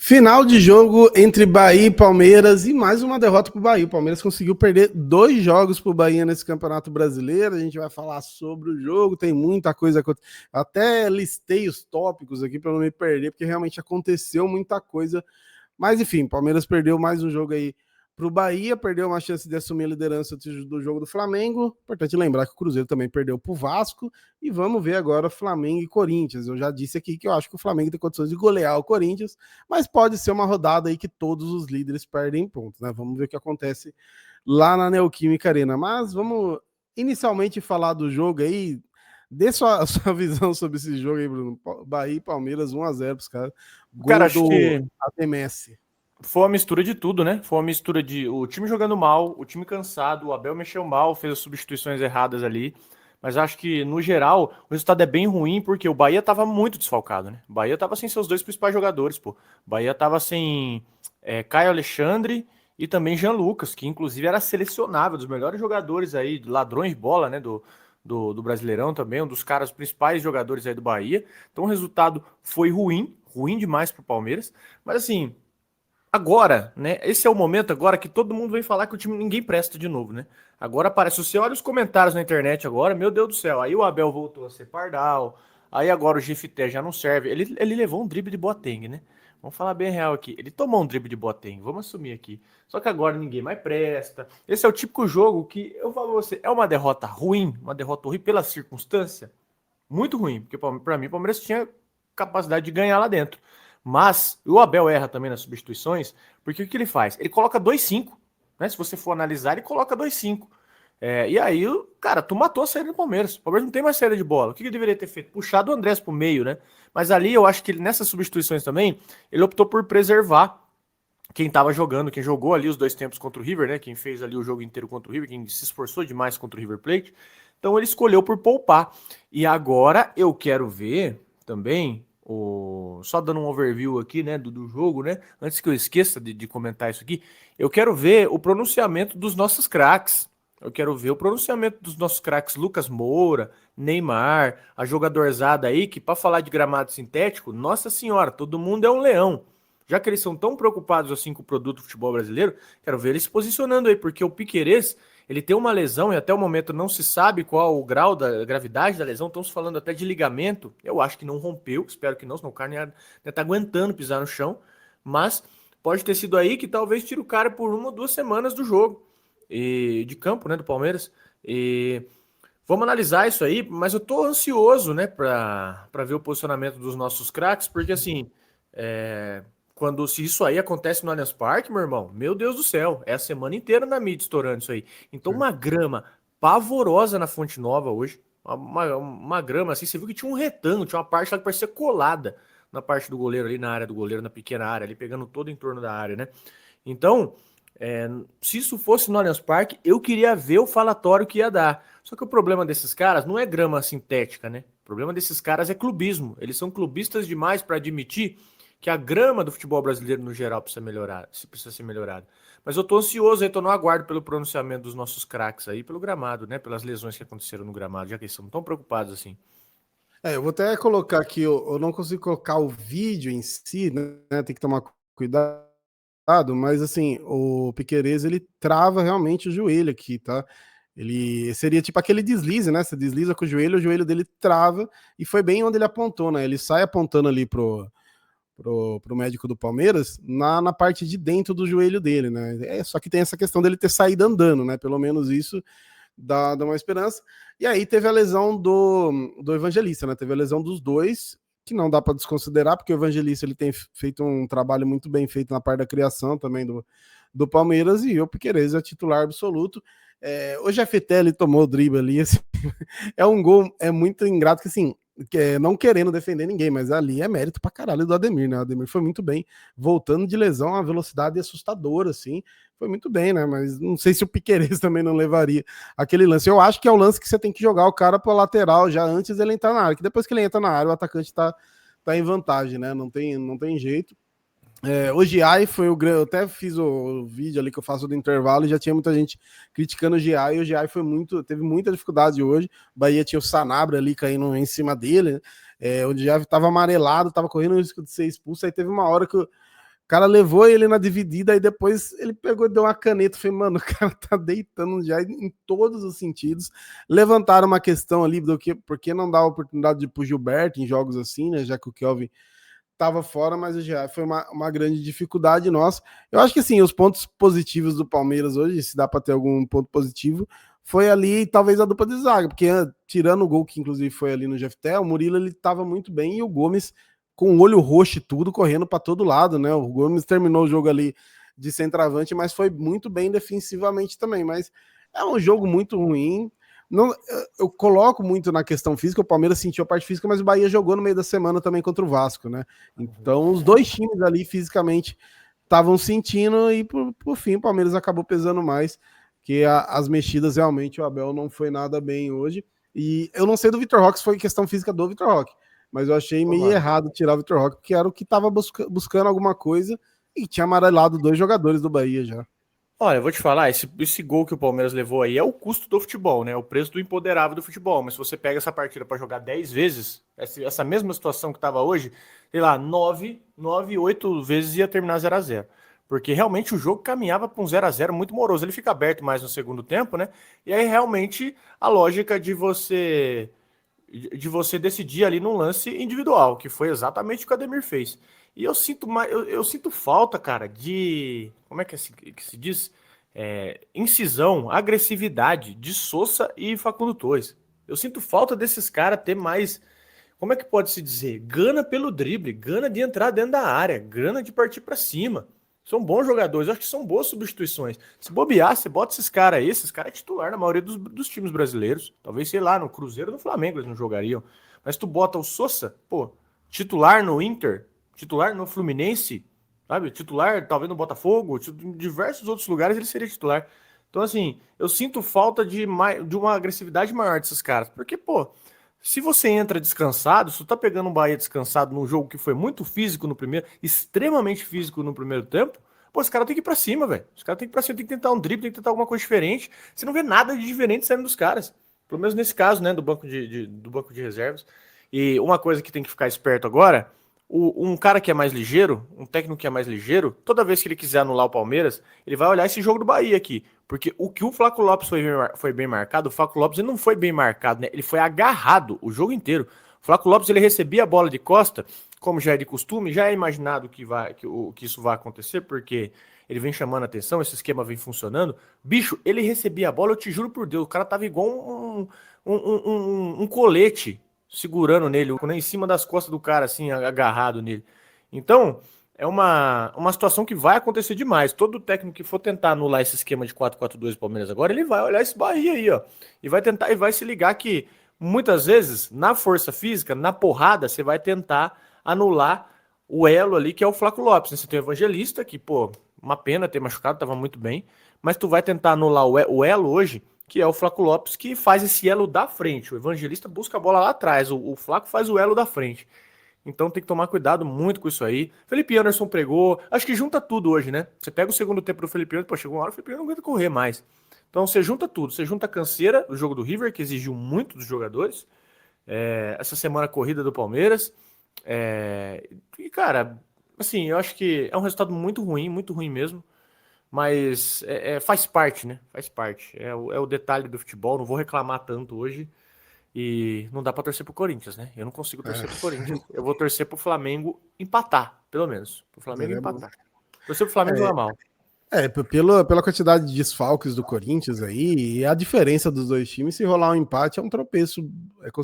Final de jogo entre Bahia e Palmeiras e mais uma derrota para o Bahia. O Palmeiras conseguiu perder 2 jogos para o Bahia nesse Campeonato Brasileiro. A gente vai falar sobre o jogo, tem muita coisa. Até listei os tópicos aqui para não me perder, porque realmente aconteceu muita coisa. Mas enfim, Palmeiras perdeu mais um jogo aí para o Bahia, perdeu uma chance de assumir a liderança do jogo do Flamengo. Importante lembrar que o Cruzeiro também perdeu para o Vasco. E vamos ver agora Flamengo e Corinthians. Eu já disse aqui que eu acho que o Flamengo tem condições de golear o Corinthians, mas pode ser uma rodada aí que todos os líderes perdem pontos, né? Vamos ver o que acontece lá na Neoquímica Arena. Mas vamos inicialmente falar do jogo aí. Dê sua visão sobre esse jogo aí, Bruno. Bahia e Palmeiras 1-0 pros caras. Cara, Gol acho do que ATMS. foi uma mistura de tudo, né? Foi uma mistura de o time jogando mal, o time cansado, o Abel mexeu mal, fez as substituições erradas ali. Mas acho que, no geral, o resultado é bem ruim porque o Bahia tava muito desfalcado, né? O Bahia tava sem seus dois principais jogadores, pô. O Bahia tava sem Caio Alexandre e também Jean Lucas, que inclusive era selecionável, dos melhores jogadores aí, ladrões de bola, né? Do Brasileirão também, um dos caras principais jogadores aí do Bahia. Então o resultado foi ruim, ruim demais pro Palmeiras. Mas assim, agora, né? Esse é o momento agora que todo mundo vem falar que o time ninguém presta de novo, né? Agora parece, você olha os comentários na internet agora, meu Deus do céu, aí o Abel voltou a ser pardal, aí agora o Gifité já não serve. Ele levou um drible de Boateng, né? Vamos falar bem real aqui. Ele tomou um drible de Boateng, vamos assumir aqui. Só que agora ninguém mais presta. Esse é o típico jogo que eu falo pra você, é uma derrota ruim, uma derrota ruim pela circunstância, muito ruim, porque para mim o Palmeiras tinha capacidade de ganhar lá dentro. Mas o Abel erra também nas substituições, porque o que ele faz? Ele coloca 2-5, né? Se você for analisar, ele coloca 2-5. E aí, cara, tu matou a saída do Palmeiras. O Palmeiras não tem mais saída de bola. O que ele deveria ter feito? Puxado o Andrés pro meio, né? Mas ali eu acho que nessas substituições também, ele optou por preservar quem tava jogando, quem jogou ali os 2 tempos contra o River, né? Quem fez ali o jogo inteiro contra o River, quem se esforçou demais contra o River Plate. Então ele escolheu por poupar. E agora eu quero ver também, só dando um overview aqui, né, do jogo, né? Antes que eu esqueça de comentar isso aqui, eu quero ver o pronunciamento dos nossos craques. Eu quero ver o pronunciamento dos nossos craques Lucas Moura, Neymar, a jogadorzada aí, que para falar de gramado sintético, nossa senhora, todo mundo é um leão. Já que eles são tão preocupados assim com o produto do futebol brasileiro, quero ver eles se posicionando aí, porque o Piquerez, ele tem uma lesão e até o momento não se sabe qual o grau da gravidade da lesão. Estamos falando até de ligamento. Eu acho que não rompeu, espero que não, senão o cara ainda tá aguentando pisar no chão. Mas pode ter sido aí que talvez tire o cara por 1 ou 2 semanas do jogo de campo, né, do Palmeiras. E vamos analisar isso aí, mas eu tô ansioso, né, para ver o posicionamento dos nossos craques, porque assim, se isso aí acontece no Allianz Parque, meu irmão, meu Deus do céu, é a semana inteira na mídia estourando isso aí. Então, uma grama pavorosa na Fonte Nova hoje, uma grama assim, você viu que tinha um retângulo, tinha uma parte lá que parecia colada na parte do goleiro ali, na área do goleiro, na pequena área ali, pegando todo em torno da área, né? Então, se isso fosse no Allianz Parque, eu queria ver o falatório que ia dar. Só que o problema desses caras não é grama sintética, né? O problema desses caras é clubismo. Eles são clubistas demais para admitir que a grama do futebol brasileiro no geral precisa melhorar, precisa ser melhorada. Mas eu tô ansioso aí, tô no aguardo pelo pronunciamento dos nossos craques aí, pelo gramado, né? Pelas lesões que aconteceram no gramado, já que eles são tão preocupados assim. Eu vou até colocar aqui, eu não consigo colocar o vídeo em si, né? Tem que tomar cuidado, mas assim, o Piquerez, ele trava realmente o joelho aqui, tá? Ele seria tipo aquele deslize, né? Você desliza com o joelho dele trava, e foi bem onde ele apontou, né? Ele sai apontando ali pro médico do Palmeiras na parte de dentro do joelho dele, né? Só que tem essa questão dele ter saído andando, né? Pelo menos isso dá uma esperança. E aí teve a lesão do Evangelista, né? Teve a lesão dos dois, que não dá para desconsiderar, porque o Evangelista ele tem feito um trabalho muito bem feito na parte da criação também do Palmeiras, e o Piquerez é titular absoluto. O Jefité, ele tomou o drible ali, assim, é um gol, é muito ingrato, que assim, não querendo defender ninguém, mas ali é mérito pra caralho do Ademir, né? O Ademir foi muito bem, voltando de lesão, a velocidade assustadora, assim, foi muito bem, né? Mas não sei se o Piquerez também não levaria aquele lance. Eu acho que é o lance que você tem que jogar o cara pra lateral já antes dele entrar na área, que depois que ele entra na área, o atacante tá em vantagem, né? Não tem jeito. O Giai foi o grande. Eu até fiz o vídeo ali que eu faço do intervalo e já tinha muita gente criticando o Giai. E o Giai teve muita dificuldade hoje. O Bahia tinha o Sanabria ali caindo em cima dele. O Giai estava amarelado, estava correndo o risco de ser expulso. Aí teve uma hora que cara levou ele na dividida e depois ele pegou e deu uma caneta. Falei, mano, o cara tá deitando já em todos os sentidos. Levantaram uma questão ali do que, por que não dar a oportunidade de ir pro Gilberto em jogos assim, né? Já que o Kelvin tava fora, mas já foi uma grande dificuldade nossa. Eu acho que assim, os pontos positivos do Palmeiras hoje, se dá para ter algum ponto positivo, foi ali talvez a dupla de zaga, porque tirando o gol que inclusive foi ali no Jefté, o Murilo ele tava muito bem e o Gomes com o olho roxo e tudo, correndo para todo lado, né? O Gomes terminou o jogo ali de centroavante, mas foi muito bem defensivamente também. Mas é um jogo muito ruim. Não, eu coloco muito na questão física, o Palmeiras sentiu a parte física, mas o Bahia jogou no meio da semana também contra o Vasco, né? Então os dois times ali fisicamente estavam sentindo e por fim o Palmeiras acabou pesando mais, que as mexidas realmente o Abel não foi nada bem hoje. E eu não sei do Vitor Roque se foi questão física do Vitor Roque, mas eu achei meio errado tirar o Vitor Roque, porque era o que estava buscando alguma coisa e tinha amarelado dois jogadores do Bahia já. Olha, eu vou te falar, esse gol que o Palmeiras levou aí é o custo do futebol, né? O preço do imponderável do futebol. Mas se você pega essa partida para jogar 10 vezes, essa mesma situação que estava hoje, sei lá, 9, 8 vezes ia terminar 0-0. Porque realmente o jogo caminhava para um 0-0 muito moroso. Ele fica aberto mais no segundo tempo, né? E aí realmente a lógica de você decidir ali num lance individual, que foi exatamente o que o Ademir fez. E eu sinto falta, cara, de. Como é que se diz? Incisão, agressividade de Sousa e Facundo Torres. Eu sinto falta desses caras ter mais. Como é que pode se dizer? Gana pelo drible, gana de entrar dentro da área, gana de partir para cima. São bons jogadores, eu acho que são boas substituições. Se bobear, você bota esses caras é titular na maioria dos times brasileiros. Talvez, sei lá, no Cruzeiro ou no Flamengo eles não jogariam. Mas tu bota o Sousa, pô, titular no Inter, titular no Fluminense, sabe? Titular talvez no Botafogo, em diversos outros lugares ele seria titular. Então, assim, eu sinto falta de uma agressividade maior desses caras. Porque, pô, se você entra descansado, se tu tá pegando um Bahia descansado num jogo que foi muito físico no primeiro, extremamente físico no primeiro tempo, pô, os caras tem que ir pra cima, velho. Os caras tem que ir pra cima, tem que tentar um drible, tem que tentar alguma coisa diferente. Você não vê nada de diferente saindo dos caras. Pelo menos nesse caso, né, do banco de reservas. E uma coisa que tem que ficar esperto agora, um cara que é mais ligeiro, um técnico que é mais ligeiro, toda vez que ele quiser anular o Palmeiras, ele vai olhar esse jogo do Bahia aqui. Porque o que o Flaco Lopes foi bem marcado, o Flaco Lopes ele não foi bem marcado, né? Ele foi agarrado o jogo inteiro. O Flaco Lopes ele recebia a bola de costa, como já é de costume, já é imaginado que isso vai acontecer, porque ele vem chamando a atenção, esse esquema vem funcionando. Bicho, ele recebia a bola, eu te juro por Deus, o cara tava igual um colete segurando nele, em cima das costas do cara, assim, agarrado nele. Então, é uma situação que vai acontecer demais. Todo técnico que for tentar anular esse esquema de 4-4-2 do Palmeiras agora, ele vai olhar esse Bahia aí, ó. E vai tentar e vai se ligar que muitas vezes, na força física, na porrada, você vai tentar anular o elo ali, que é o Flaco Lopes. Você tem o Evangelista, que, pô, uma pena ter machucado, tava muito bem. Mas tu vai tentar anular o elo hoje, que é o Flaco Lopes, que faz esse elo da frente. O Evangelista busca a bola lá atrás, o Flaco faz o elo da frente. Então tem que tomar cuidado muito com isso aí. Felipe Anderson pregou. Acho que junta tudo hoje, né? Você pega o segundo tempo do Felipe Anderson, pô, chegou uma hora o Felipe Anderson não aguenta correr mais. Então você junta tudo. Você junta a canseira do jogo do River, que exigiu muito dos jogadores. Essa semana a corrida do Palmeiras. E, cara, assim, eu acho que é um resultado muito ruim mesmo. Mas faz parte, né? Faz parte. É o detalhe do futebol. Não vou reclamar tanto hoje. E não dá pra torcer pro Corinthians, né? Eu não consigo torcer pro Corinthians. Eu vou torcer pro Flamengo empatar, pelo menos. Pro Flamengo empatar. Torcer pro Flamengo jogar mal. Pela quantidade de desfalques do Corinthians aí, e a diferença dos dois times, se rolar um empate é um tropeço,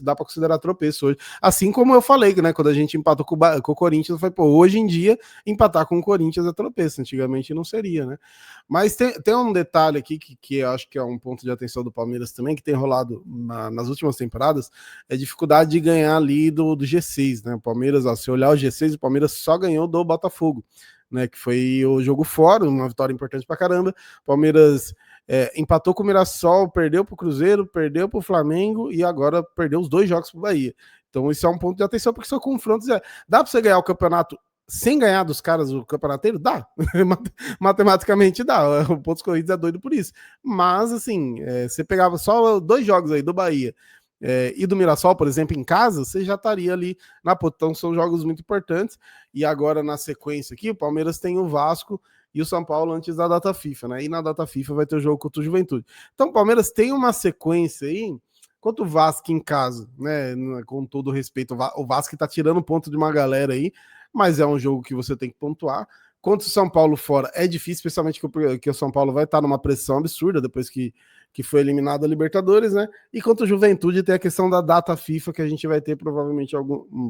dá para considerar tropeço hoje. Assim como eu falei, né, quando a gente empatou com o Corinthians, foi, pô, hoje em dia, empatar com o Corinthians é tropeço, antigamente não seria, né? Mas tem um detalhe aqui que eu acho que é um ponto de atenção do Palmeiras também, que tem rolado nas últimas temporadas, é a dificuldade de ganhar ali do G6, né? O Palmeiras, se olhar o G6, o Palmeiras só ganhou do Botafogo, né, que foi o jogo fora, uma vitória importante pra caramba. Palmeiras empatou com o Mirassol, perdeu pro Cruzeiro, perdeu pro Flamengo e agora perdeu os dois jogos pro Bahia. Então isso é um ponto de atenção, porque são confrontos. Dá pra você ganhar o campeonato sem ganhar dos caras o campeonato inteiro? Dá. Matematicamente dá. O Pontos Corridos é doido por isso. Mas, assim, você pegava só dois jogos aí do Bahia e do Mirassol, por exemplo, em casa, você já estaria ali na ponta. Então são jogos muito importantes. E agora na sequência aqui, o Palmeiras tem o Vasco e o São Paulo antes da data FIFA, né? E na data FIFA vai ter o jogo contra o Juventude. Então o Palmeiras tem uma sequência aí, quanto o Vasco em casa, né? Com todo respeito, o Vasco tá tirando ponto de uma galera aí, mas é um jogo que você tem que pontuar. Contra o São Paulo fora é difícil, especialmente que o São Paulo vai estar numa pressão absurda depois que foi eliminado a Libertadores, né? E contra o Juventude tem a questão da data FIFA, que a gente vai ter provavelmente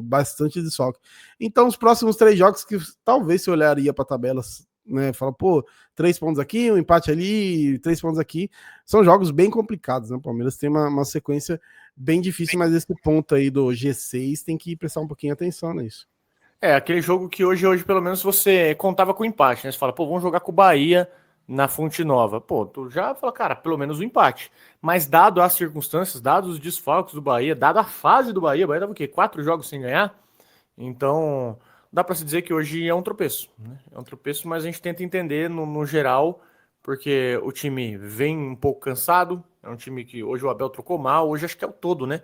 bastante desfalque. Então, os próximos 3 jogos que talvez você olharia para tabelas, né? Fala, pô, 3 pontos aqui, um empate ali, 3 pontos aqui. São jogos bem complicados, né? O Palmeiras tem uma sequência bem difícil, mas esse ponto aí do G6 tem que prestar um pouquinho atenção nisso. Aquele jogo que hoje pelo menos você contava com empate, né? Você fala, pô, vamos jogar com o Bahia na Fonte Nova. Pô, tu já fala, cara, pelo menos um empate. Mas dado as circunstâncias, dados os desfalques do Bahia, dada a fase do Bahia, o Bahia tava o quê? 4 jogos sem ganhar? Então, dá para se dizer que hoje é um tropeço, né? É um tropeço, mas a gente tenta entender no geral, porque o time vem um pouco cansado, é um time que hoje o Abel trocou mal, hoje acho que é o todo, né?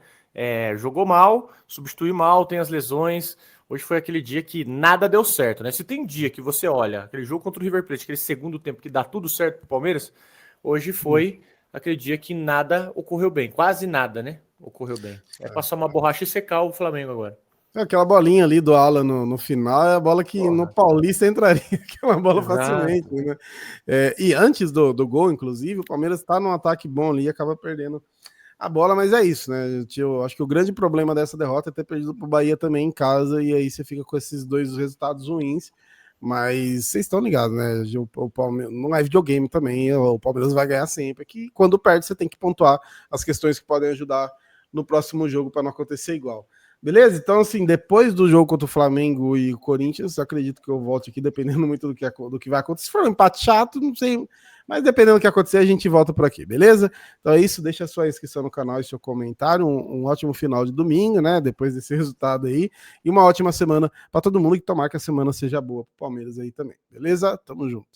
Jogou mal, substituiu mal, tem as lesões. Hoje foi aquele dia que nada deu certo, né? Se tem dia que você olha aquele jogo contra o River Plate, aquele segundo tempo que dá tudo certo pro Palmeiras, hoje foi aquele dia que nada ocorreu bem, quase nada, né? Ocorreu bem. Passar uma borracha e secar o Flamengo agora. Aquela bolinha ali do Alan no final é a bola que no Paulista entraria, que é uma bola facilmente, né? E antes do gol, inclusive, o Palmeiras tá num ataque bom ali e acaba perdendo a bola, mas é isso, né? Eu acho que o grande problema dessa derrota é ter perdido pro Bahia também em casa, e aí você fica com esses 2 resultados ruins. Mas vocês estão ligados, né? O Palmeiras não é videogame também, o Palmeiras vai ganhar sempre. Que quando perde, você tem que pontuar as questões que podem ajudar no próximo jogo para não acontecer igual. Beleza? Então, assim, depois do jogo contra o Flamengo e o Corinthians, acredito que eu volte aqui, dependendo muito do que vai acontecer. Se for um empate chato, não sei, mas dependendo do que acontecer, a gente volta por aqui, beleza? Então é isso, deixa a sua inscrição no canal e seu comentário. Um ótimo final de domingo, né? Depois desse resultado aí. E uma ótima semana para todo mundo, que tomar que a semana seja boa pro Palmeiras aí também, beleza? Tamo junto.